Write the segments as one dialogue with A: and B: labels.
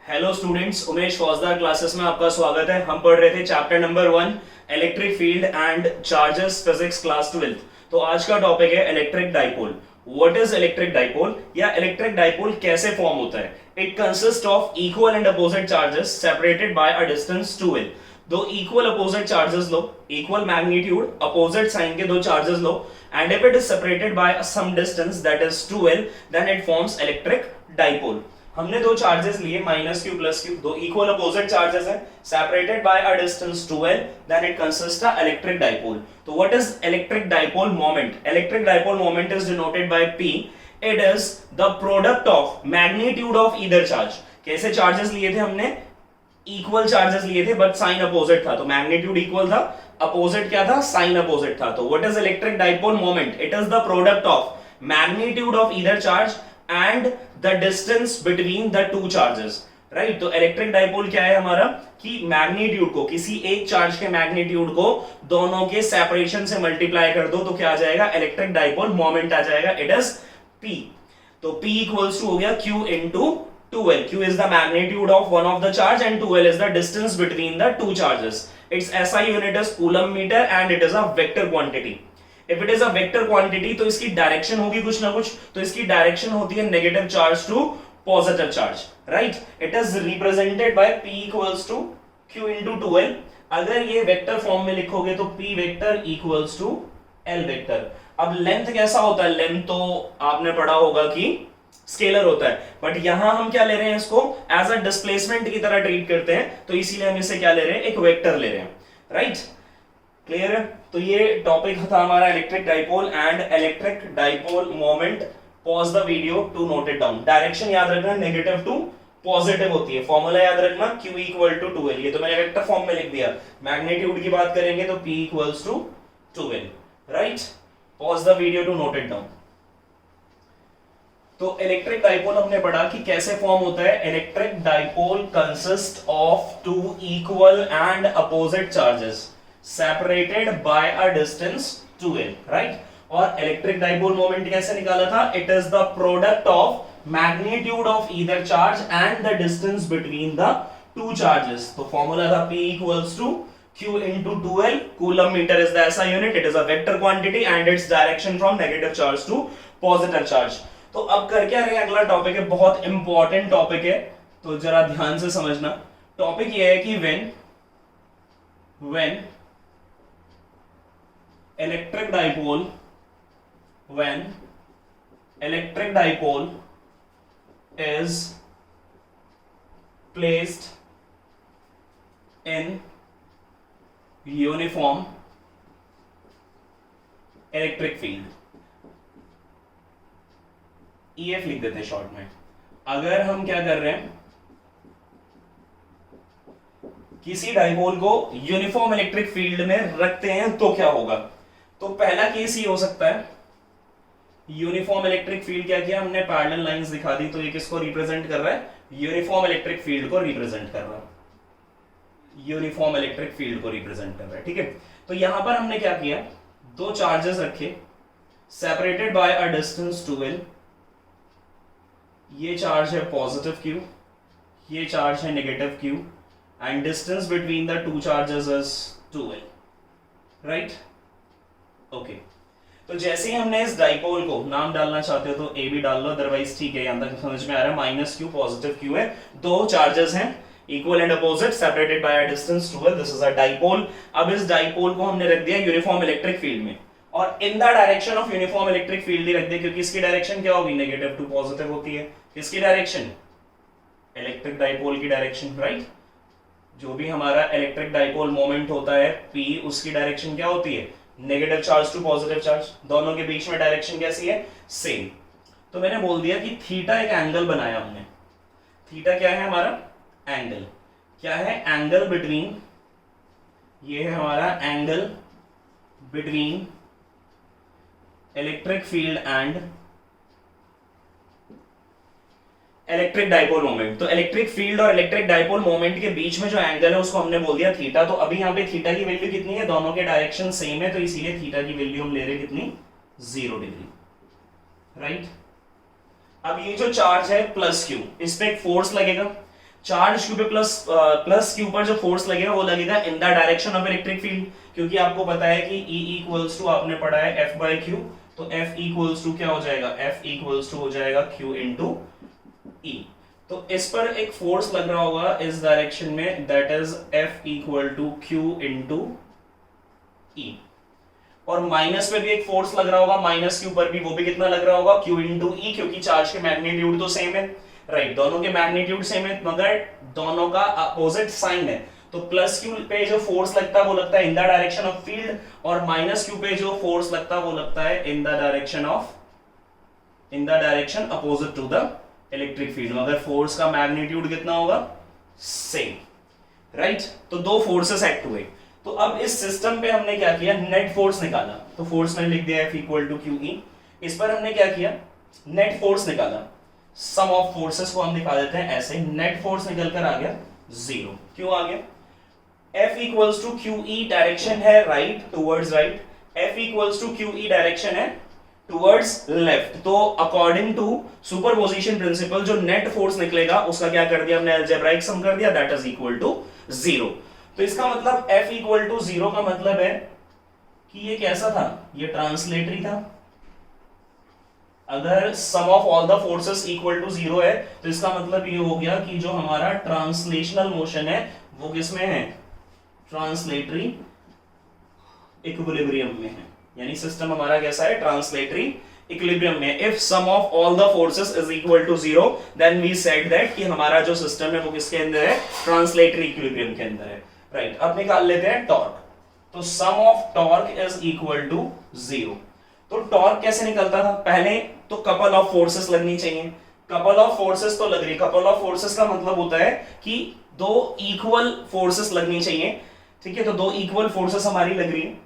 A: Hello students, Umesh फौजदार classes में आपका स्वागत है। हम पढ़ रहे थे chapter number 1 electric field and charges physics class 12। तो आज का टॉपिक है electric dipole. What is electric dipole या इलेक्ट्रिक डाइपोल कैसे फॉर्म होता है? It consist of equal and opposite charges separated by a distance 2l। दो इक्वल अपोजिट चार्जेस लो, equal magnitude, opposite sign के दो charges low, and if it is separated by some distance that is 2l then it forms electric dipole। हमने दो charges लिए minus q plus q, दो equal opposite charges हैं separated by a distance 2l then it consist a electric dipole. तो what is electric dipole moment? Electric dipole moment is denoted by p। It is the product of magnitude of either charge. कैसे charges लिए थे हमने? Equal charges लिए थे but sign opposite था, तो magnitude equal था, अपोजिट क्या था? साइन अपोजिट था। तो what is electric dipole moment? It is the product of magnitude of either charge and the distance between the two charges. Right, तो इलेक्ट्रिक डाइपोल क्या है हमारा कि मैग्नीट्यूड को, किसी एक चार्ज के मैग्नीट्यूड को दोनों के सेपरेशन से मल्टीप्लाई कर दो तो क्या आ जाएगा? इलेक्ट्रिक डाइपोल मोमेंट आ जाएगा। It is p। तो p इक्वल्स टू हो गया q into 2l। q is the magnitude of one of the charge and 2l is the distance between the two charges. Its SI unit is coulomb meter and it is a vector quantity. If it is a vector quantity तो इसकी direction होगी कुछ ना कुछ, तो इसकी direction होती है negative charge to positive charge. Right, it is represented by p equals to q into 2l। अगर ये वेक्टर फॉर्म में लिखोगे तो p vector equals to l vector. अब लेंथ कैसा होता है? लेंथ तो आपने पढ़ा होगा कि स्केलर होता है, बट यहां हम क्या ले रहे हैं? इसको एज अ डिस्प्लेसमेंट की तरह ट्रीट करते हैं, तो इसीलिए हम इसे क्या ले रहे हैं? एक वेक्टर ले रहे हैं। राइट, क्लियर है? तो ये टॉपिक था हमारा electric dipole and electric dipole moment. Pause the video to note it down. Direction याद रखना, नेगेटिव टू पॉजिटिव होती है। फॉर्मूला याद रखना, q इक्वल टू 2l। ये तो मैंने वेक्टर फॉर्म में लिख दिया। मैग्नीट्यूड की बात करेंगे तो p equals to 2l। Right, pause the video to note it down. तो इलेक्ट्रिक डाइपोल हमने पढ़ा कि कैसे फॉर्म होता है। Electric dipole consist of two equal and opposite charges separated by a distance 2l। Right, और इलेक्ट्रिक डाइपोल मोमेंट कैसे निकाला था? It is the product of magnitude of either charge and the distance between the two charges. तो formula था p equals to q into 2l। coulomb meter is the SI unit, it is a vector quantity and its direction from negative charge to positive charge। तो अब कर क्या रहे हैं? अगला topic है, बहुत इंपॉर्टेंट टॉपिक है, तो जरा ध्यान से समझना। टॉपिक ये है कि when electric dipole is placed in uniform electric field, EF लिख देते हैं शॉर्ट में। अगर हम क्या कर रहे हैं, किसी डाइपोल को यूनिफॉर्म इलेक्ट्रिक फील्ड में रखते हैं तो क्या होगा? तो पहला केस ही हो सकता है, यूनिफॉर्म इलेक्ट्रिक फील्ड क्या किया हमने? पैरेलल लाइंस दिखा दी, तो ये किसको रिप्रेजेंट कर रहा है? यूनिफॉर्म इलेक्ट्रिक फील्ड को रिप्रेजेंट कर रहा है। यूनिफॉर्म इलेक्ट्रिक फील्ड को रिप्रेजेंट कर रहा है। ठीक है, तो यहां पर हमने क्या किया? दो चार्जेस रखे separated by a distance 2l। ये चार्ज है पॉजिटिव q, ये चार्ज है negative q and distance between the two charges is 2l। Right, okay. तो जैसे ही हमने इस डाइपोल को नाम डालना चाहते हो तो a भी डाल लो, अदरवाइज ठीक है, यहां तक समझ में आ रहा है। माइनस q पॉजिटिव q है, दो चार्जेस हैं equal and opposite separated by a distance 2l। This is a dipole. अब इस डाइपोल को हमने रख दिया यूनिफॉर्म इलेक्ट्रिक फील्ड में, और in the direction of uniform electric field ही रख दिया, क्योंकि इसकी डायरेक्शन क्या होगी? नेगेटिव टू पॉजिटिव होती है। किसकी डायरेक्शन? इलेक्ट्रिक डाइपोल की डायरेक्शन। राइट, जो भी हमारा इलेक्ट्रिक डाइपोल मोमेंट होता है p, उसकी डायरेक्शन क्या होती है? Negative charge to positive charge. दोनों के बीच में डायरेक्शन कैसी है? सेम। तो मैंने बोल दिया कि थीटा एक एंगल बनाया हमने। थीटा क्या है हमारा? एंगल। क्या है? एंगल बिटवीन, ये है हमारा angle between electric field and electric dipole moment. तो इलेक्ट्रिक फील्ड और इलेक्ट्रिक डाइपोल मोमेंट के बीच में जो एंगल है उसको हमने बोल दिया थीटा। तो अभी यहाँ पे थीटा की वैल्यू कितनी है? दोनों के डायरेक्शन सेम है, तो इसीलिए थीटा की वैल्यू हम ले रहे हैं कितनी? 0 डिग्री। राइट, अब ये जो चार्ज है प्लस क्यू, इस पे एक फोर्स लगेगा, चार्ज क्यू पे प्लस क्यू पर जो फोर्स लगेगा वो लगेगा in the direction of electric field, क्योंकि आपको पता है कि E इक्वल्स टू आपने पढ़ा है F बाय Q, तो F इक्वल्स टू क्या हो जाएगा, F इक्वल्स टू हो जाएगा Q इंटू E। तो इस पर एक फोर्स लग रहा होगा इस डायरेक्शन में, that is F equal to Q into E। और माइनस पे भी एक फोर्स लग रहा होगा, माइनस क्यू पर भी, वो भी कितना लग रहा होगा, Q इंटू E, क्योंकि चार्ज के मैग्नीट्यूड तो सेम है, राइट, दोनों के मैग्नीट्यूड सेम है, मगर दोनों का अपोजिट साइन है। तो प्लस क्यू पे जो फोर्स लगता है वो लगता है in the direction of field, और माइनस क्यू पे जो फोर्स लगता है वो लगता है in the direction opposite to the electric field, मगर फोर्स का मैग्नीट्यूड कितना होगा, सेम, राइट। तो दो फोर्सेस एक्ट हुए। तो अब इस सिस्टम पे हमने क्या किया, नेट फोर्स निकाला। तो फोर्स मैंने लिख दिया F इक्वल टू QE। इस पर हमने क्या किया, नेट फोर्स निकाला। सम ऑफ फोर्सेस को हम दिखा देते हैं ऐसे, नेट फोर्स निकल कर आ गया 0। क्यों आ गया, F equals to QE direction है right, towards right, F equals to QE direction है टुवर्ड्स लेफ्ट। तो अकॉर्डिंग टू सुपरपोजिशन प्रिंसिपल जो नेट फोर्स निकलेगा उसका क्या कर दिया हमने, अलजेब्राइक सम कर दिया, दैट इज इक्वल टू 0। तो इसका मतलब F इक्वल टू 0 का मतलब है कि ये कैसा था, ये ट्रांसलेटरी था। अगर sum of all the forces equal to 0 है तो इसका मतलब ये हो गया कि जो हमारा ट्रांसलेशनल मोशन है वो किसमें है, ट्रांसलेटरी इक्विलिब्रियम में है। यानी सिस्टम हमारा कैसा है, ट्रांसलेटरी इक्विलिब्रियम में। If sum of all the forces is equal to 0 then we said that कि हमारा जो सिस्टम है वो किसके अंदर है, ट्रांसलेटरी इक्विलिब्रियम के अंदर है, राइट। अब निकाल लेते हैं टॉर्क। तो sum of torque is equal to 0। तो टॉर्क कैसे निकलता था, पहले तो कपल ऑफ फोर्सेस लगनी चाहिए। कपल ऑफ फोर्सेस तो लग रही, कपल ऑफ फोर्सेस का मतलब होता है कि दो इक्वल फोर्सेस लगनी चाहिए, ठीक है। तो दो इक्वल फोर्सेस हमारी लग रही है।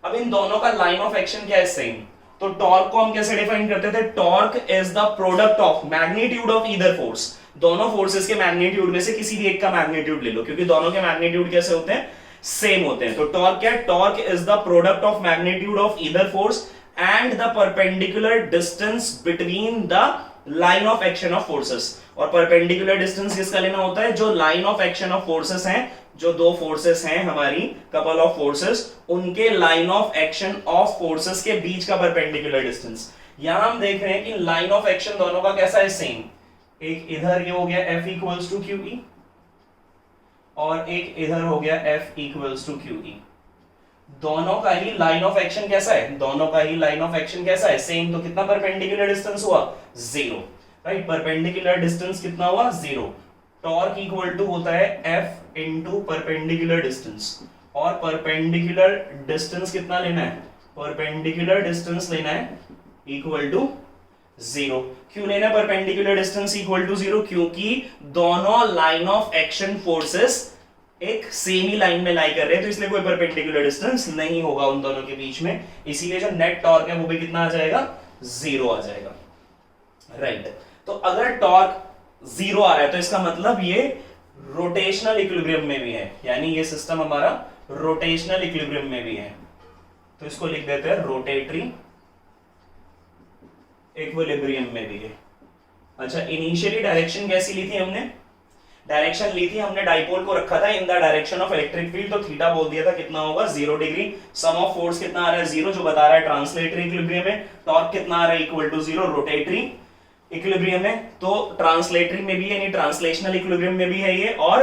A: अब इन दोनों का लाइन ऑफ एक्शन क्या है, सेम। तो टॉर्क को हम कैसे डिफाइन करते थे, torque is the product of magnitude of either force. दोनों फोर्सेस के मैग्नीट्यूड में से किसी भी एक का मैग्नीट्यूड ले लो, क्योंकि दोनों के मैग्नीट्यूड कैसे होते हैं, सेम होते हैं। तो टॉर्क क्या है, torque is the product of magnitude of either force and the perpendicular distance between the line of action of forces. और परपेंडिकुलर डिस्टेंस किसका लेना होता है, जो line of action of forces हैं, जो दो फोर्सेस हैं हमारी कपल ऑफ फोर्सेस, उनके line of action of forces के बीच का परपेंडिकुलर डिस्टेंस। यहां हम देख रहे हैं कि लाइन ऑफ एक्शन दोनों का कैसा है, सेम। एक इधर ये हो गया F इक्वल्स टू QE और एक इधर हो गया F इक्वल्स टू QE। दोनों का ही लाइन ऑफ एक्शन कैसा है, दोनों का ही लाइन ऑफ एक्शन कैसा है, सेम। तो कितना परपेंडिकुलर डिस्टेंस हुआ, 0, राइट। परपेंडिकुलर डिस्टेंस कितना हुआ, 0। टॉर्क इक्वल टू होता है F इंटू परपेंडिकुलर डिस्टेंस, और परपेंडिकुलर डिस्टेंस कितना लेना है, परपेंडिकुलर डिस्टेंस लेना है इक्वल टू 0। क्यों लेना परपेंडिकुलर डिस्टेंस इक्वल टू 0, क्योंकि दोनों लाइन ऑफ एक्शन फोर्सेस एक सेम ही लाइन में लाई कर रहे हैं, तो इसलिए कोई परपेंडिकुलर डिस्टेंस नहीं होगा उन दोनों के बीच में। इसीलिए जो नेट टॉर्क है वो भी कितना आ जाएगा, 0 आ जाएगा, राइट। तो अगर टॉर्क 0 आ रहा है तो इसका मतलब ये रोटेशनल इक्विलिब्रियम में भी है, यानी ये सिस्टम हमारा रोटेशनल इक्विलिब्रियम में भी है। तो इसको लिख देते हैं रोटेटरी इक्विलिब्रियम में भी है। अच्छा, इनिशियली डायरेक्शन कैसी ली थी हमने, डायरेक्शन ली थी हमने, डाइपोल को रखा था in the direction of electric field, तो थीटा बोल दिया था कितना होगा, 0 डिग्री। सम ऑफ फोर्स कितना आ रहा है, 0, जो बता रहा है ट्रांसलेटरी इक्विलिब्रियम में। टॉर्क कितना आ रहा है, इक्वल टू 0, रोटेटरी इक्विलिब्रियम में। तो ट्रांसलेटरी में भी है, यानी ट्रांसलेशनल इक्विलिब्रियम में भी है ये, और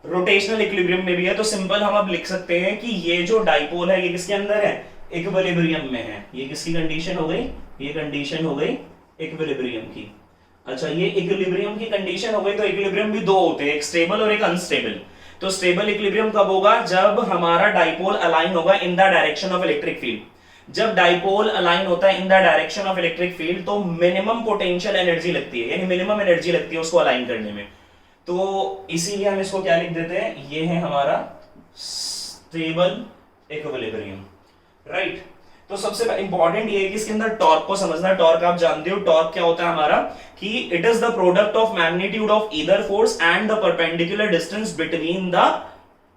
A: रोटेशनल इक्विलिब्रियम में भी है। तो सिंपल हम अब लिख सकते हैं कि ये जो डाइपोल है ये किसके अंदर है, इक्विलिब्रियम में है। ये किसकी कंडीशन हो गई, ये कंडीशन हो गई इक्विलिब्रियम की। अच्छा, ये इक्विलिब्रियम की कंडीशन हो गई। तो इक्विलिब्रियम भी दो होते हैं, एक स्टेबल और एक अनस्टेबल। तो स्टेबल इक्विलिब्रियम कब होगा, जब हमारा डाइपोल अलाइन होगा in the direction of electric field. जब डाइपोल अलाइन होता है in the direction of electric field तो मिनिमम पोटेंशियल एनर्जी लगती है, यानी मिनिमम एनर्जी लगती है उसको अलाइन करने में। तो इसीलिए हम इसको क्या लिख देते हैं, ये है हमारा स्टेबल इक्विलिब्रियम, राइट। तो सबसे इंपॉर्टेंट ये है कि इसके अंदर टॉर्क को समझना। टॉर्क आप जानते हो, टॉर्क क्या होता है हमारा, कि it is the product of magnitude of either force and the perpendicular distance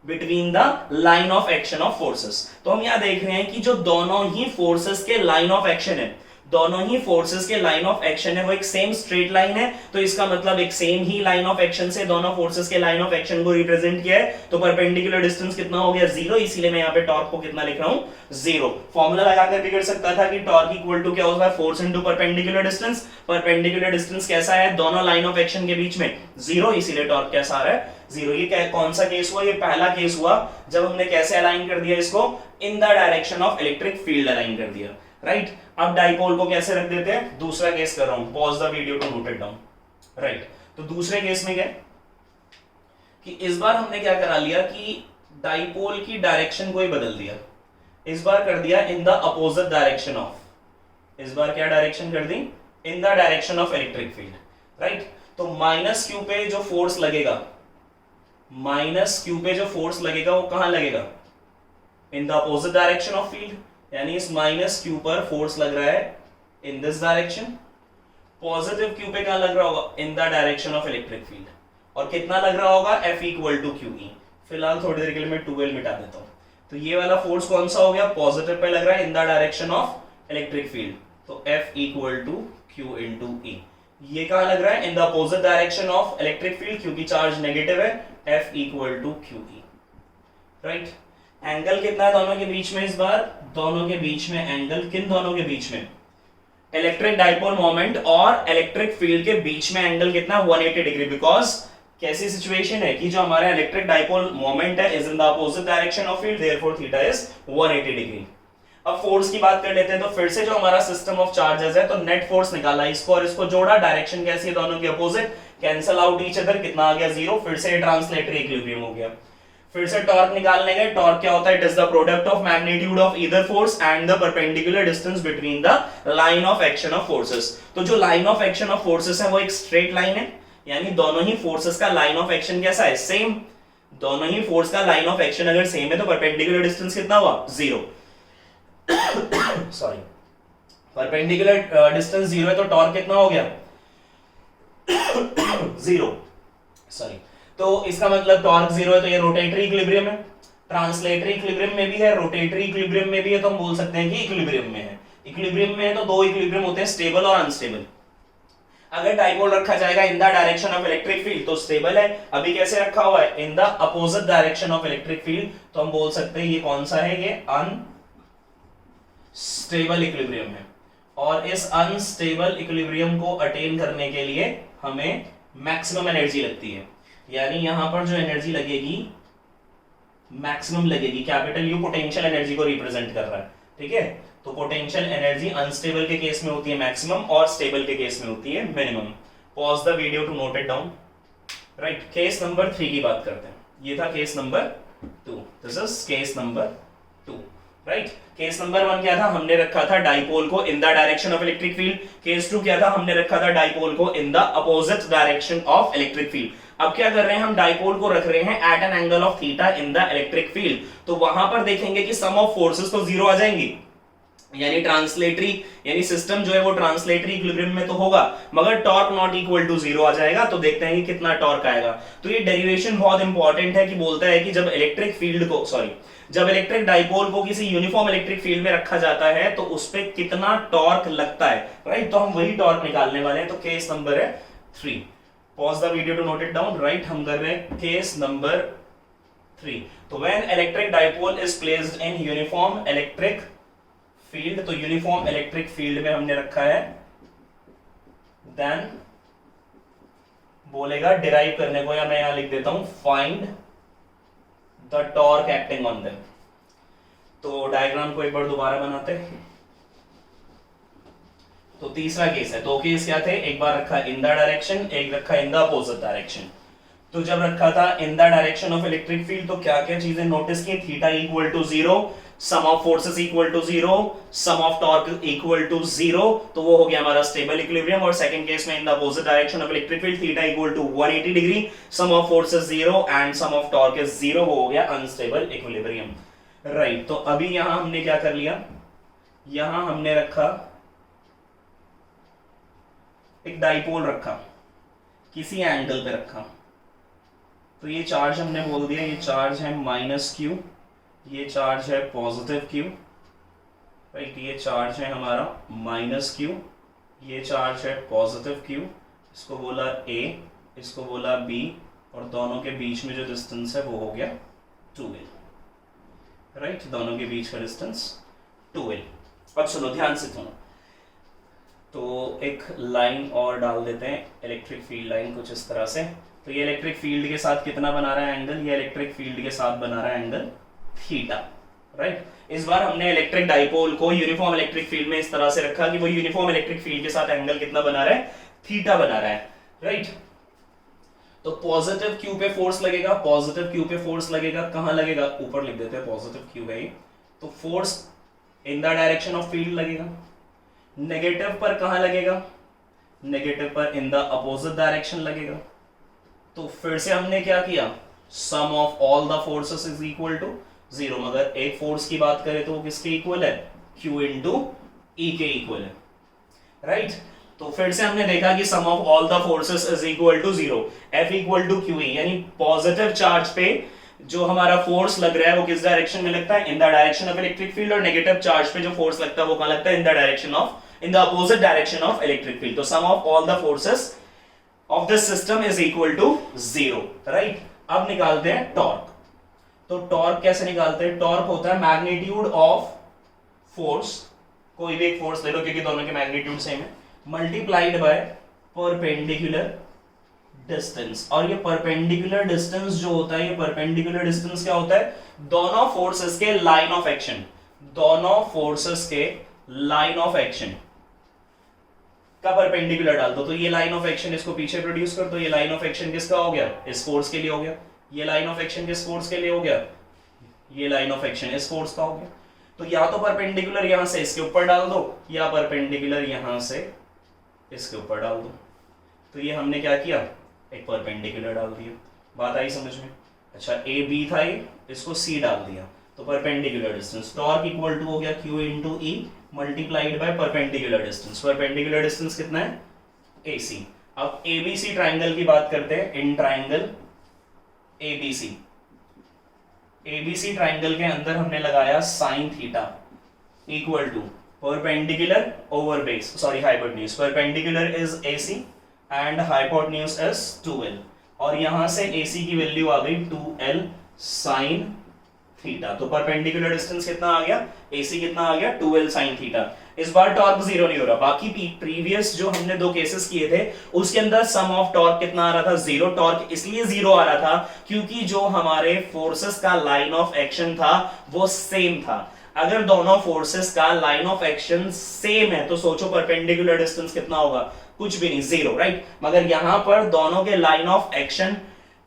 A: between the line of action of forces. तो हम यहां देख रहे हैं कि जो दोनों ही फोर्सेस के लाइन ऑफ एक्शन है, दोनों ही फोर्सेस के लाइन ऑफ एक्शन है वो एक सेम स्ट्रेट लाइन है, तो इसका मतलब एक same he line of action से दोनों फोर्सेस के लाइन ऑफ एक्शन को रिप्रेजेंट किया है, तो परपेंडिकुलर डिस्टेंस कितना हो गया 0, इसीलिए मैं यहाँ पे टॉर्क को कितना लिख रहा हूँ 0। फॉर्मूला लगाकर भी कर सकता था कि टॉर्क इक्वल टू क्या होता है force into perpendicular distance. Perpendicular distance कैसा है दोनों लाइन ऑफ एक्शन के बीच में 0, इसीलिए टॉर्क कैसा आ रहा है 0। ये कौन सा केस हुआ, ये पहला केस हुआ जब हमने कैसे अलाइन कर दिया इसको, इन the direction of electric field align कर दिया, राइट। अब डाइपोल को कैसे रख देते हैं, दूसरा केस कर रहा हूं, pause the video to note it down, right. तो दूसरे केस में क्या कि इस बार हमने क्या करा लिया कि डाइपोल की डायरेक्शन को ही बदल दिया, इस बार कर दिया in the opposite direction of, इस बार क्या डायरेक्शन कर दी, in the direction of electric field, right. तो माइनस क्यू पे जो फोर्स लगेगा, माइनस क्यू पे जो फोर्स लगेगा वो कहां लगेगा, in the opposite direction of field, यानी इस माइनस क्यू पर फोर्स लग रहा है in this direction. Positive q पे कहां लग रहा होगा, in the direction of electric field, और कितना लग रहा होगा F equal to q E. फिलहाल थोड़ी देर के लिए मैं 2L मिटा देता हूं। तो ये वाला फोर्स कौन सा हो गया, पॉजिटिव पे लग रहा है in the direction of electric field, तो F equal to q into E. ये कहां लग रहा है, in the opposite direction of electric field, क्योंकि चार्ज नेगेटिव है, F equal to q E, right. Angle कितना है दोनों के बीच में, इस बार दोनों के बीच में एंगल, किन दोनों के बीच में, इलेक्ट्रिक डाइपोल मोमेंट और इलेक्ट्रिक फील्ड के बीच में एंगल कितना, 180 डिग्री। बिकॉज कैसी सिचुएशन है कि जो हमारा इलेक्ट्रिक डाइपोल मोमेंट है is in the opposite direction of field, therefore theta is 180 degree. अब फोर्स की बात कर लेते हैं, तो फिर से जो हमारा सिस्टम ऑफ चार्जेस है, तो नेट फोर्स निकाला, इसको और इसको जोड़ा, डायरेक्शन कैसी है दोनों की opposite, cancel out each other, कितना आ गया 0, फिर से ट्रांसलेटरी इक्विलिब्रियम हो गया। फिर से टॉर्क निकालने गए, टॉर्क क्या होता है, it is the product of magnitude of either force and the perpendicular distance between the line of action of forces. तो जो line of action of forces है वो एक स्ट्रेट लाइन है, यानी दोनों ही फोर्सेस का लाइन ऑफ एक्शन कैसा है, सेम। दोनों ही फोर्स का लाइन ऑफ एक्शन अगर सेम है तो परपेंडिकुलर डिस्टेंस कितना हुआ 0। सॉरी, परपेंडिकुलर डिस्टेंस 0 है तो टॉर्क कितना हो गया 0, सॉरी। तो इसका मतलब टॉर्क 0 है तो ये रोटेटरी इक्विलिब्रियम है, ट्रांसलेटरी इक्विलिब्रियम में भी है, रोटेटरी इक्विलिब्रियम में भी है, तो हम बोल सकते हैं कि इक्विलिब्रियम में है। इक्विलिब्रियम में है तो दो इक्विलिब्रियम होते हैं, स्टेबल और अनस्टेबल। अगर डाइपोल रखा जाएगा इन the direction of electric field तो स्टेबल है, अभी कैसे रखा हुआ है, in the opposite direction of electric field, तो हम बोल सकते हैं ये कौन सा है, ये अनस्टेबल इक्विलिब्रियम है। और इस अनस्टेबल इक्विलिब्रियम को अटेन करने के लिए हमें मैक्सिमम एनर्जी लगती है, यानी यहां पर जो एनर्जी लगेगी मैक्सिमम लगेगी, कैपिटल यू पोटेंशियल एनर्जी को रिप्रेजेंट कर रहा है, ठीक है। तो पोटेंशियल एनर्जी अनस्टेबल के केस में होती है मैक्सिमम और स्टेबल के केस में होती है minimum. Pause the video to note it down, right. Case number 3 की बात करते हैं, ये था case number 2, this is case number 2, right. Case number 1 क्या था, हमने रखा था डाइपोल को in the direction of electric field. Case 2 क्या था, हमने रखा था डाइपोल को in the opposite direction of electric field. अब क्या कर रहे हैं हम, डाइपोल को रख रहे हैं at an angle of theta in the electric field. तो वहां पर देखेंगे कि सम ऑफ फोर्सेस तो 0 आ जाएंगी, यानी ट्रांसलेटरी, यानी सिस्टम जो है वो ट्रांसलेटरी इक्विलिब्रियम में तो होगा, मगर टॉर्क नॉट इक्वल टू 0 आ जाएगा। तो देखते हैं कि कितना टॉर्क आएगा। तो ये डेरिवेशन बहुत इंपॉर्टेंट है कि बोलता है कि जब इलेक्ट्रिक फील्ड को, सॉरी, जब इलेक्ट्रिक डाइपोल को किसी यूनिफॉर्म इलेक्ट्रिक फील्ड में रखा जाता है तो उस पे कितना टॉर्क लगता है, राइट। तो हम वही टॉर्क निकालने वाले हैं। तो केस नंबर है 3, pause the video to note it down, right. हम कर रहे हैं केस नंबर 3। तो when electric dipole is placed in uniform electric field, तो यूनिफॉर्म इलेक्ट्रिक फील्ड में हमने रखा है, देन बोलेगा डिराइव करने को, या मैं यहां लिख देता हूं find the torque acting on them. तो डायग्राम को एक बार दोबारा बनाते हैं। तो तीसरा केस है, दो केस क्या थे, एक बार रखा इन द डायरेक्शन, एक रखा इन द अपोजिट डायरेक्शन। तो जब रखा था in the direction of electric field तो क्या क्या चीजें नोटिस की, theta equal to 0, sum of forces equal to 0, sum of torque equal to 0, तो वो हो गया हमारा स्टेबल इक्विलिब्रियम। और सेकंड केस में in the opposite direction of electric field, theta equal to 180 degree, sum of forces 0 and sum of torque is 0, वो हो गया अनस्टेबल इक्विलिब्रियम, राइट। तो अभी यहां हमने क्या कर लिया, यहां हमने रखा एक डाइपोल रखा, किसी एंगल पे रखा, तो ये चार्ज हमने बोल दिया, ये चार्ज है -q, ये चार्ज है पॉजिटिव q, राइट। ये चार्ज है हमारा माइनस क्यू, ये चार्ज है पॉजिटिव क्यू, इसको बोला ए, इसको बोला बी, और दोनों के बीच में जो डिस्टेंस है वो हो गया 2l, राइट। दोनों के बीच का डिस्टेंस 2l। अब सुनो ध्यान से सुनो, तो एक लाइन और डाल देते हैं, इलेक्ट्रिक फील्ड लाइन कुछ इस तरह से। तो ये इलेक्ट्रिक फील्ड के साथ कितना बना रहा है एंगल, ये इलेक्ट्रिक फील्ड के साथ बना रहा है एंगल थीटा, राइट। इस बार हमने इलेक्ट्रिक डाइपोल को यूनिफॉर्म इलेक्ट्रिक फील्ड में इस तरह से रखा कि वो यूनिफॉर्म इलेक्ट्रिक फील्ड के साथ एंगल कितना बना रहा है, थीटा बना रहा है, राइट। तो पॉजिटिव क्यू पे फोर्स लगेगा, पॉजिटिव क्यू पे फोर्स लगेगा, कहां लगेगा, ऊपर लिख देते हैं, पॉजिटिव क्यू है, तो force in the direction of field लगेगा। नेगेटिव पर कहां लगेगा, नेगेटिव पर इन द अपोजिट डायरेक्शन लगेगा। तो फिर से हमने क्या किया, sum of all the forces is equal to 0, मगर एक फोर्स की बात करें तो वो किसके इक्वल है, Q इंटू E के इक्वल है, राइट। तो फिर से हमने देखा कि sum of all the forces is equal to 0, F equal to QE, यानी पॉजिटिव चार्ज पे जो हमारा फोर्स लग रहा है वो किस डायरेक्शन में लगता है, in the direction of electric field, और नेगेटिव चार्ज पे जो फोर्स लगता है वो कहां लगता है, in the direction of, in the opposite direction of electric field. तो sum of all the forces of this system is equal to 0, right. अब निकालते हैं टॉर्क। तो टॉर्क कैसे निकालते हैं, टॉर्क होता है मैग्नीट्यूड ऑफ फोर्स, कोई भी एक फोर्स ले लो क्योंकि दोनों के मैग्नीट्यूड सेम है, मल्टीप्लाइड बाय परपेंडिकुलर डिस्टेंस। और ये परपेंडिकुलर डिस्टेंस जो होता है, ये परपेंडिकुलर डिस्टेंस क्या होता है, दोनों फोर्सेस के लाइन ऑफ एक्शन, दोनों फोर्सेस के लाइन ऑफ एक्शन का परपेंडिकुलर डाल दो। तो ये लाइन ऑफ एक्शन इसको पीछे प्रोड्यूस कर दो, ये लाइन ऑफ एक्शन किसका हो गया, इस फोर्स के लिए हो गया, ये लाइन ऑफ एक्शन किस फोर्स के लिए हो गया, ये लाइन ऑफ एक्शन इस फोर्स का हो गया। तो या तो परपेंडिकुलर यहां से इसके ऊपर डाल दो, या परपेंडिकुलर यहां से इसके ऊपर डाल दो। तो ये हमने क्या किया, एक परपेंडिकुलर डाल दिया, बात आई समझ में। अच्छा ए बी था ये, इसको सी डाल दिया, तो perpendicular distance torque equal to हो गया Q into E multiplied by perpendicular distance. Perpendicular distance कितना है, AC। अब ABC ट्राइंगल की बात करते हैं, in triangle ABC, ABC triangle के अंदर हमने लगाया sine theta equal to perpendicular over base, sorry hypotenuse, perpendicular is AC and hypotenuse is 2l, और यहां से AC की वैल्यू आ गई 2l साइन थीटा। तो परपेंडिकुलर डिस्टेंस कितना आ गया, AC कितना आ गया, 2l साइन थीटा। इस बार टॉर्क 0 नहीं हो रहा, बाकी प्रीवियस जो हमने दो केसेस किए थे उसके अंदर सम ऑफ टॉर्क कितना आ रहा था, 0। टॉर्क इसलिए 0 आ रहा था क्योंकि जो हमारे फोर्सेस का लाइन ऑफ एक्शन था वो सेम था। अगर दोनों फोर्सेस का लाइन ऑफ एक्शन सेम है तो सोचो परपेंडिकुलर डिस्टेंस कितना होगा, कुछ भी नहीं, 0, राइट। मगर यहां पर दोनों के लाइन ऑफ एक्शन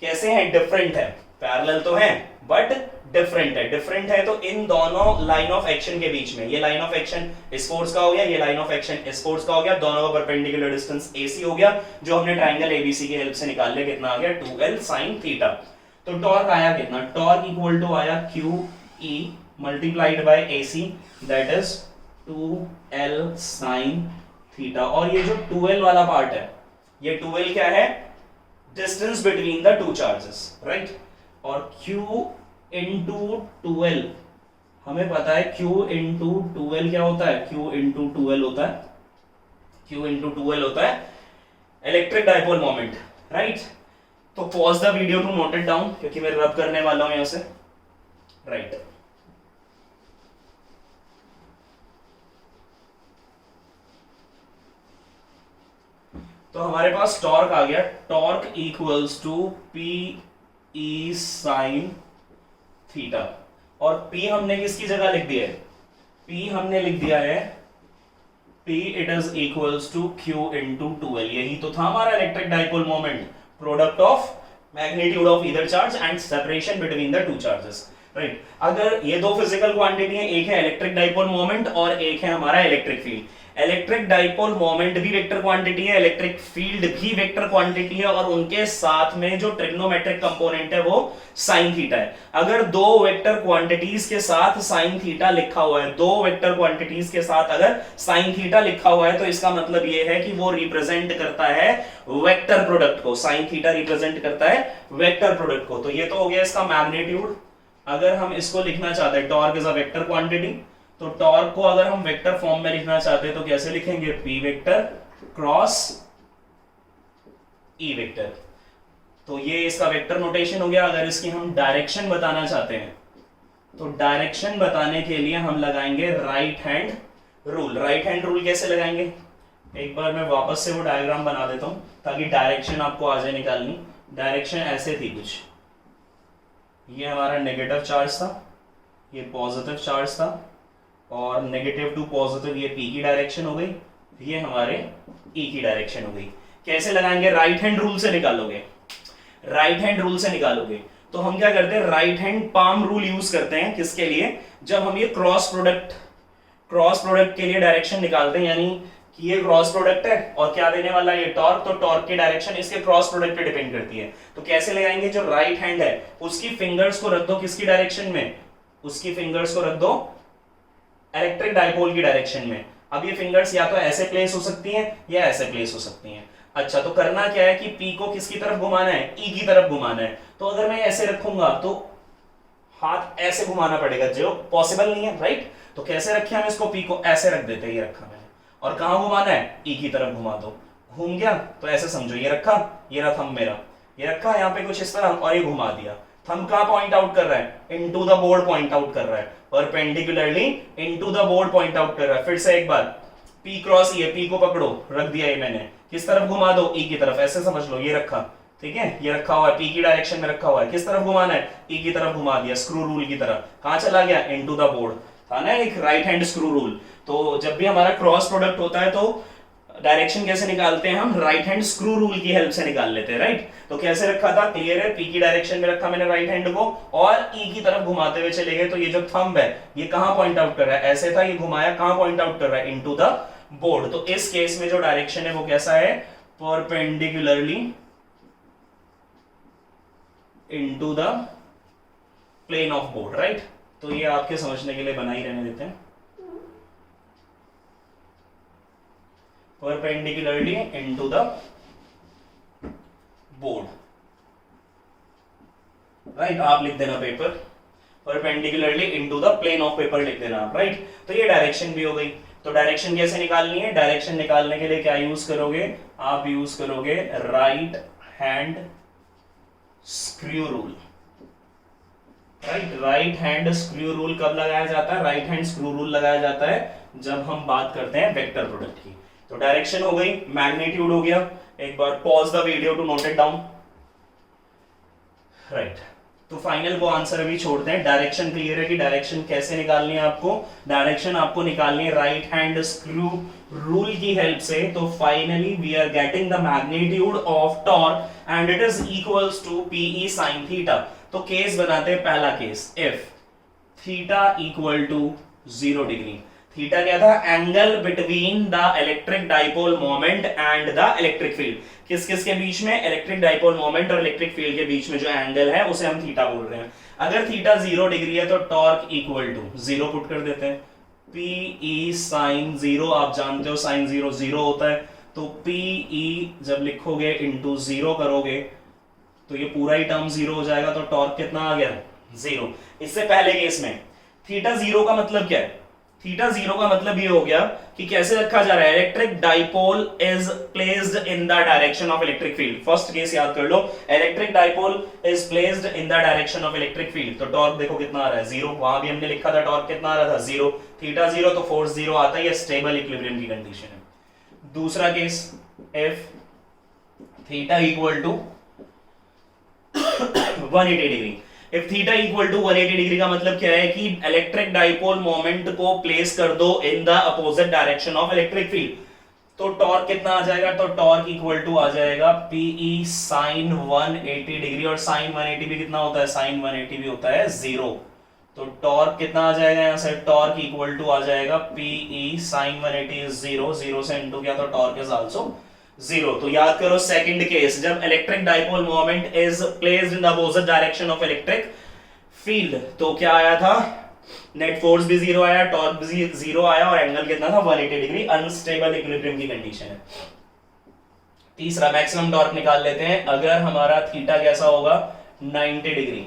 A: कैसे हैं, डिफरेंट है, पैरेलल तो है बट डिफरेंट है, डिफरेंट है। तो इन दोनों लाइन ऑफ एक्शन के बीच में, ये लाइन ऑफ एक्शन इस फोर्स का हो गया, ये लाइन ऑफ एक्शन इस फोर्स का हो गया, दोनों का परपेंडिकुलर डिस्टेंस AC हो गया, जो हमने ट्राइंगल ABC की हेल्प से निकाल लिया, कितना आ गया, 2l sin थीटा। तो टॉर्क आया कितना, टॉर्क इक्वल टू आया QE multiplied by AC, that is 2l sin theta. और ये जो 2l वाला पार्ट है, ये 2l क्या है, distance between the two charges, right. और Q इंटू 2l हमें पता है, Q इंटू 2l क्या होता है, Q इंटू 2l होता है, Q इंटू 2l होता है इलेक्ट्रिक डाइपोल मोमेंट, राइट। तो pause the video to note it down क्योंकि मैं रब करने वाला हूं यहां से, राइट। तो हमारे पास टॉर्क आ गया, torque equals to PE sine theta. और P हमने किसकी जगह लिख दिया है, P हमने लिख दिया है P it is equals to Q into 2l। यही तो था हमारा electric dipole moment, product of magnitude of either charge and separation between the two charges, right. अगर ये दो फिजिकल क्वांटिटी है, एक है इलेक्ट्रिक डाइपोल मोमेंट और एक है हमारा electric field. Electric dipole moment भी वेक्टर क्वांटिटी है, इलेक्ट्रिक फील्ड भी वेक्टर क्वांटिटी है, और उनके साथ में जो ट्रिग्नोमेट्रिक कंपोनेंट है वो साइन थीटा है। अगर दो वेक्टर क्वांटिटीज के साथ साइन थीटा लिखा हुआ है, दो वेक्टर क्वांटिटीज के साथ अगर साइन थीटा लिखा हुआ है तो इसका मतलब ये है कि वो रिप्रेजेंट करता है वेक्टर प्रोडक्ट को, साइन थीटा रिप्रेजेंट करता है वेक्टर प्रोडक्ट को। तो ये तो हो गया इसका मैग्नीट्यूड। अगर हम इसको लिखना चाहते हैं, torque is a vector quantity, तो टॉर्क को अगर हम वेक्टर फॉर्म में लिखना चाहते हैं तो कैसे लिखेंगे, P vector cross E vector. तो ये इसका वेक्टर नोटेशन हो गया। अगर इसकी हम डायरेक्शन बताना चाहते हैं तो डायरेक्शन बताने के लिए हम लगाएंगे right hand rule. Right hand rule कैसे लगाएंगे, एक बार मैं वापस से वो डायग्राम बना देता हूं ताकि डायरेक्शन आपको आ जाए निकालनी। डायरेक्शन ऐसे थी कुछ, ये हमारा नेगेटिव चार्ज था, ये पॉजिटिव चार्ज था, और नेगेटिव टू पॉजिटिव ये पी की डायरेक्शन हो गई, ये हमारे ई की डायरेक्शन हो गई। कैसे लगाएंगे, राइट हैंड रूल से निकालोगे। राइट हैंड रूल से निकालोगे तो हम क्या करते हैं, right hand palm rule use करते हैं। किसके लिए, जब हम ये क्रॉस प्रोडक्ट के लिए डायरेक्शन निकालते हैं, यानी कि ये क्रॉस प्रोडक्ट है और क्या देने वाला है ये टॉर्क, तो टॉर्क की डायरेक्शन इसके क्रॉस प्रोडक्ट पे डिपेंड करती है। तो कैसे लगाएंगे, जो राइट हैंड है उसकी फिंगर्स को रख दो किसकी डायरेक्शन में, उसकी फिंगर्स को रख दो इलेक्ट्रिक डाइपोल की डायरेक्शन में। अब ये फिंगर्स या तो ऐसे प्लेस हो सकती हैं या ऐसे प्लेस हो सकती हैं। अच्छा, तो करना क्या है कि पी को किसकी तरफ घुमाना है, ई की तरफ घुमाना है। तो अगर मैं ऐसे रखूंगा तो हाथ ऐसे घुमाना पड़ेगा, जो पॉसिबल नहीं है, राइट। तो कैसे रखे हम इसको, पी को ऐसे रख देते हैं, ये रखा मैंने, और कहां घुमाना है, ई की तरफ घुमा दो। घूम गया तो ऐसे समझो, ये रखा, ये रहा थंब मेरा, ये रखा यहाँ पे कुछ इस तरह और ये घुमा दिया। थंब कहां पॉइंट आउट कर रहा है, into the board point out कर रहा है, perpendicularly into the board point out कर रहा है। फिर से एक बार, पी क्रॉस ई है, पी को पकड़ो, रख दिया ये मैंने, किस तरफ घुमा दो, ई की तरफ, ऐसे समझ लो, ये रखा, ठीक है, ये रखा हुआ है, पी की डायरेक्शन में रखा हुआ है, किस तरफ घुमाना है, ई की तरफ घुमा दिया, स्क्रू रूल की तरह। कहां चला गया, इनटू द बोर्ड, था ना एक राइट हैंड स्क्रू रूल। तो जब भी हमारा क्रॉस प्रोडक्ट होता है तो डायरेक्शन कैसे निकालते हैं, हम राइट हैंड स्क्रू रूल की हेल्प से निकाल लेते हैं, राइट। तो कैसे रखा था, क्लियर है, पी की डायरेक्शन में रखा मैंने राइट हैंड को और ई की तरफ घुमाते हुए चले गए। तो ये जो थंब है ये कहां पॉइंट आउट कर रहा है, ऐसे था, ये घुमाया, कहां पॉइंट आउट कर रहा है, इनटू द बोर्ड। तो इस केस में जो डायरेक्शन है वो कैसा है, perpendicularly into the plane of board, right. तो ये आपके समझने के लिए बना ही रहने देते हैं, perpendicularly into the board, right. आप लिख देना paper, perpendicularly into the plane of paper लिख देना आप, राइट। तो ये डायरेक्शन भी हो गई। तो डायरेक्शन कैसे निकालनी है, डायरेक्शन निकालने के लिए क्या यूज करोगे, आप यूज करोगे right hand screw rule, right. Right hand screw rule कब लगाया जाता है, राइट हैंड स्क्रू रूल लगाया जाता है जब हम बात करते हैं वेक्टर प्रोडक्ट की। तो डायरेक्शन हो गई, मैग्नीट्यूड हो गया। एक बार pause the video to note it down, right. तो फाइनल को आंसर अभी छोड़ते हैं। डायरेक्शन क्लियर है कि डायरेक्शन कैसे निकालनी है आपको, डायरेक्शन आपको निकालनी है राइट हैंड स्क्रू रूल की हेल्प से। तो finally we are getting the magnitude of torque and it is equals to PE sine theta. तो केस बनाते हैं, पहला case, if theta equal to 0 degree. Theta क्या था, angle between the electric dipole moment and the electric field. किस किस के बीच में, इलेक्ट्रिक डाइपोल मोमेंट और इलेक्ट्रिक फील्ड के बीच में जो एंगल है उसे हम थीटा बोल रहे हैं। अगर थीटा 0 डिग्री है तो टॉर्क इक्वल टू 0 पुट कर देते हैं, पीई साइन 0, आप जानते हो साइन 0 0 होता है। तो पीई जब लिखोगे इंटू 0 करोगे तो ये पूरा ही टर्म 0 हो जाएगा। तो टॉर्क कितना आ गया, 0। इससे पहले केस में थीटा 0 का मतलब क्या है, थीटा 0 का मतलब ये हो गया कि कैसे रखा जा रहा है, electric dipole is placed in the direction of electric field. First case याद कर लो, electric dipole is placed in the direction of electric field. तो टॉर्क देखो कितना आ रहा है, 0। वहां भी हमने लिखा था टॉर्क कितना आ रहा था, 0। थीटा 0 तो फोर्स 0 आता है, स्टेबल इक्विलिब्रियम की कंडीशन है। दूसरा case, if theta equal to 180 degree. If theta equal to 180 degree का मतलब क्या है कि इलेक्ट्रिक डाइपोल मोमेंट को प्लेस कर दो in the opposite direction of electric field. तो टॉर्क कितना आ जाएगा, तो टॉर्क इक्वल टू आ जाएगा पीई साइन 180 डिग्री। और साइन 180 भी कितना होता है, साइन 180 भी होता है 0। तो टॉर्क कितना आ जाएगा, यहां से टॉर्क इक्वल टू आ जाएगा पीई साइन 180 इज 0, 0 से इनटू किया तो टॉर्क इज आल्सो 0। तो याद करो सेकंड केस, जब electric dipole moment is placed in the opposite direction of electric field, तो क्या आया था, नेट फोर्स भी 0 आया, टॉर्क भी 0 आया और एंगल कितना था, 180 डिग्री। अनस्टेबल इक्विलिब्रियम की कंडीशन है। तीसरा, मैक्सिमम टॉर्क निकाल लेते हैं। अगर हमारा थीटा कैसा होगा, 90 डिग्री,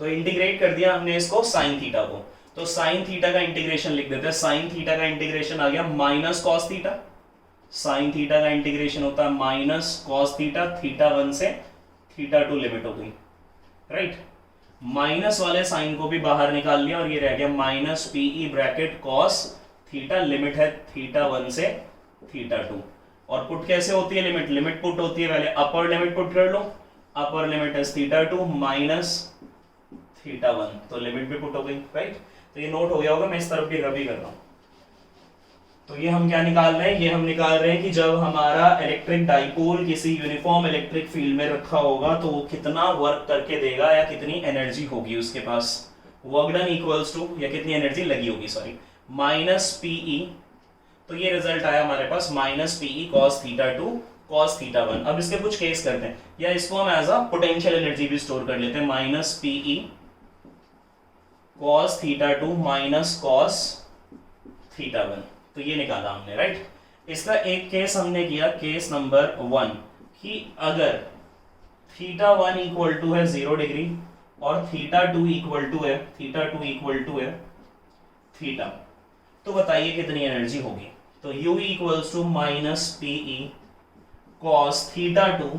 A: तो इंटीग्रेट कर दिया हमने इसको साइन थीटा को, तो साइन थीटा का इंटीग्रेशन लिख देते हैं। साइन थीटा का इंटीग्रेशन आ गया minus cos theta, sine theta का इंटीग्रेशन होता है माइनस कॉस थीटा, थीटा 1 से थीटा 2 लिमिट हो गई, राइट। माइनस वाले साइन को भी बाहर निकाल लिया और ये रह गया minus PE bracket cos theta, limit है थीटा 1 से थीटा 2। और पुट कैसे होती है लिमिट? लिमिट पुट होती है, पहले अपर लिमिट पुट कर लो, upper limit is theta 2 minus theta 1, तो लिमिट भी पुट हो गई, राइट। तो ये नोट हो गया होगा, मैं इस तरफ भी रबी कर रहा हूं। तो ये हम क्या निकाल रहे हैं? ये हम निकाल रहे हैं कि जब हमारा इलेक्ट्रिक डाइपोल किसी यूनिफॉर्म इलेक्ट्रिक फील्ड में रखा होगा तो वो कितना वर्क करके देगा या कितनी एनर्जी होगी उसके पास, वर्क डन इक्वल्स टू, या कितनी एनर्जी लगी होगी सॉरी, माइनस पीई। तो ये रिजल्ट आया हमारे पास minus PE cos theta 2 cos theta 1। अब इसके कुछ केस करते हैं, या इसको हम एज अ पोटेंशियल एनर्जी भी स्टोर कर लेते हैं, minus PE cos theta 2 minus cos theta 1। तो ये निकाला हमने, राइट। इसका एक केस हमने किया, केस नंबर 1, कि अगर थीटा 1 इक्वल टू है 0 डिग्री और थीटा 2 इक्वल टू है थीटा, तो बताइए कितनी एनर्जी होगी। तो U equals to minus PE cos theta 2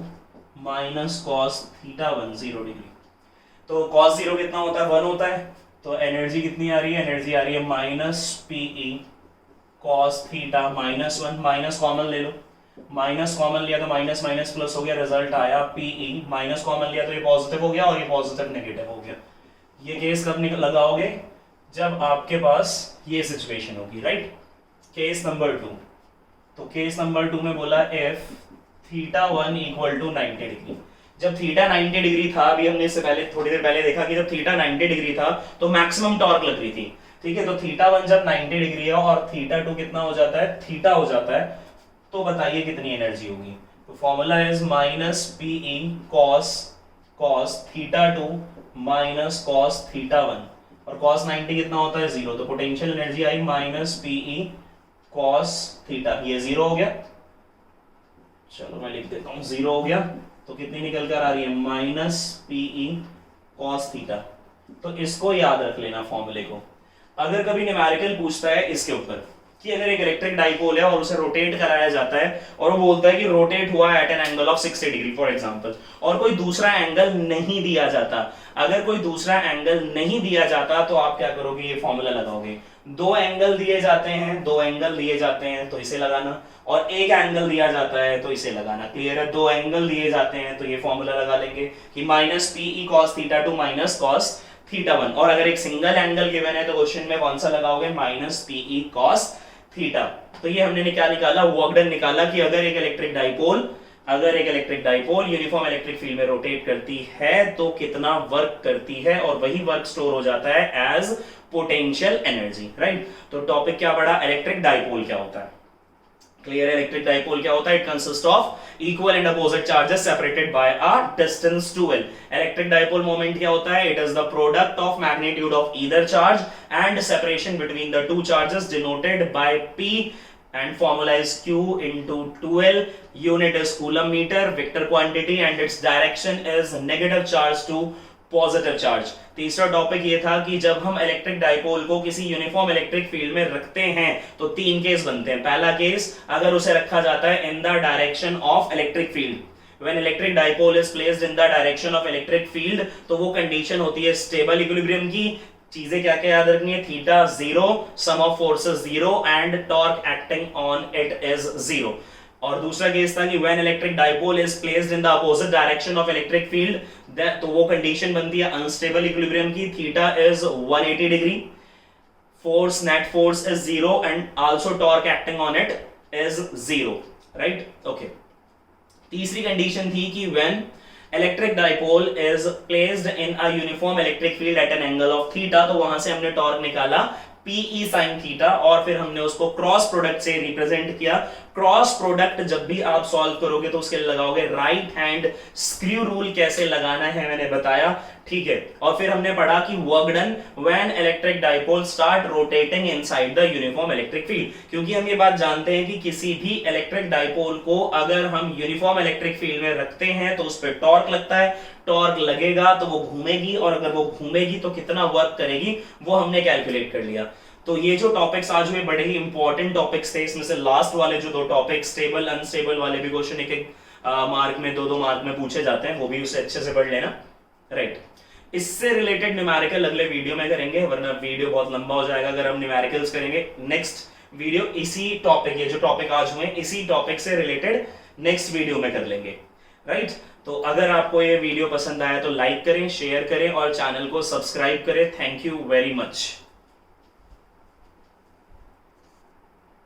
A: minus cos theta 1 0 degree. तो कॉस 0 कितना होता है? 1 होता है। तो एनर्जी कितनी आ रही है? एनर्जी आ रही है minus PE cos theta minus 1, minus common ले लो, माइनस कॉमन लिया तो माइनस माइनस प्लस हो गया, रिजल्ट आया पीई, माइनस कॉमन लिया तो ये पॉजिटिव हो गया और ये पॉजिटिव नेगेटिव हो गया। ये केस कब लगाओगे? जब आपके पास ये सिचुएशन होगी, राइट। केस नंबर 2, तो केस नंबर 2 में बोला if theta 1 equal to 90 degree. जब थीटा 90 डिग्री था, अभी हमने इससे पहले थोड़ी देर पहले देखा कि जब थीटा 90 डिग्री था तो मैक्सिमम टॉर्क लग रही थी, ठीक है। तो थीटा 1 जब 90 डिग्री है और थीटा 2 कितना हो जाता है? थीटा हो जाता है, तो बताइए कितनी एनर्जी होगी। तो formula is minus PE cos theta 2 minus cos theta 1, और कॉस 90 कितना होता है? 0, तो पोटेंशियल एनर्जी आई माइनस पीई कॉस थीटा, ये 0 हो गया। चलो मैं लिख देता हूं, 0 हो गया, तो कितनी निकल कर आ रही है? Minus PE cos theta. तो इसको याद रख लेना फॉर्मूले को। अगर कभी न्यूमेरिकल पूछता है इसके ऊपर कि अगर एक इलेक्ट्रिक डाइपोल है और उसे रोटेट कराया जाता है और वो बोलता है कि रोटेट हुआ at an angle of 60 degree for example, और कोई दूसरा एंगल नहीं दिया जाता, अगर कोई दूसरा एंगल नहीं दिया जाता तो आप क्या करोगे? ये फॉर्मूला लगाओगे। दो एंगल दिए जाते हैं तो इसे लगाना, और एक एंगल दिया जाता है तो इसे लगाना। क्लियर है? दो एंगल दिए जाते हैं तो ये फॉर्मूला लगा लेंगे कि minus PE cos theta 2 minus cos theta 1। और अगर एक सिंगल एंगल गिवन है तो क्वेश्चन में कौन सा लगाओगे? Minus PE cos theta. तो ये हमने क्या निकाला? वर्क डन निकाला कि अगर एक electric dipole uniform electric field में रोटेट करती है तो कितना वर्क करती है, और वही वर्क स्टोर हो जाता है एज पोटेंशियल एनर्जी, राइट। तो टॉपिक क्या पड़ा? इलेक्ट्रिक डाइपोल क्या होता है। क्लियर है? इलेक्ट्रिक डाइपोल क्या होता है? It consist of equal and opposite charges separated by a distance 2l। Electric dipole moment क्या होता है? It is the product of magnitude of either charge and separation between the two charges denoted by p, and formula is q into 2l, unit is coulomb meter, vector quantity and its direction is negative charge to positive charge. तीसरा topic ये था कि जब हम electric dipole को किसी uniform electric field में रखते हैं तो तीन केस बनते हैं। पहला केस, अगर उसे रखा जाता है in the direction of electric field, when electric dipole is placed in the direction of electric field, तो वो कंडीशन होती है स्टेबल इक्विलिब्रियम की। चीजें क्या क्या याद रखनी है? Theta 0, sum of forces 0 and torque acting on it is 0। और दूसरा केस था कि when electric dipole is placed in the opposite direction of electric field, तो वो कंडीशन बनती है अनस्टेबल इक्विलिब्रियम की। Theta is 180 degree, force net force is 0 and also torque acting on it is 0, right. Okay, तीसरी condition थी कि when electric dipole is placed in a uniform electric field at an angle of theta, तो वहां से हमने torque निकाला Pe sin theta, और फिर हमने उसको क्रॉस प्रोडक्ट से रिप्रेजेंट किया। क्रॉस प्रोडक्ट जब भी आप सॉल्व करोगे तो उसके लिए लगाओगे राइट हैंड स्क्रू रूल। कैसे लगाना है मैंने बताया, ठीक है। और फिर हमने पढ़ा कि work done when electric dipole start rotating inside the uniform electric field, क्योंकि हम ये बात जानते हैं कि किसी भी इलेक्ट्रिक डाइपोल को अगर हम यूनिफॉर्म इलेक्ट्रिक फील्ड में रखते हैं तो उस पर टॉर्क लगता है। टॉर्क लगेगा तो वो घूमेगी, और अगर वो घूमेगी तो कितना वर्क करेगी वो हमने कैलकुलेट कर लिया। तो ये जो टॉपिक्स आज हुए बड़े ही इंपॉर्टेंट टॉपिक्स थे। इसमें से लास्ट वाले जो दो टॉपिक स्टेबल अनस्टेबल वाले भी क्वेश्चन एक एक मार्क में, दो मार्क में पूछे जाते हैं, वो भी उसे अच्छे से पढ़ लेना, राइट। इससे रिलेटेड न्यूमेरिकल अगले वीडियो में करेंगे, वरना वीडियो बहुत लंबा हो जाएगा अगर हम न्यूमेरिकल्स करेंगे। नेक्स्ट वीडियो इसी टॉपिक, ये जो टॉपिक आज हुए इसी टॉपिक से रिलेटेड नेक्स्ट वीडियो में कर लेंगे, राइट। तो अगर आपको ये वीडियो पसंद आया तो लाइक करें, शेयर करें और चैनल को सब्सक्राइब करें। Thank you very much.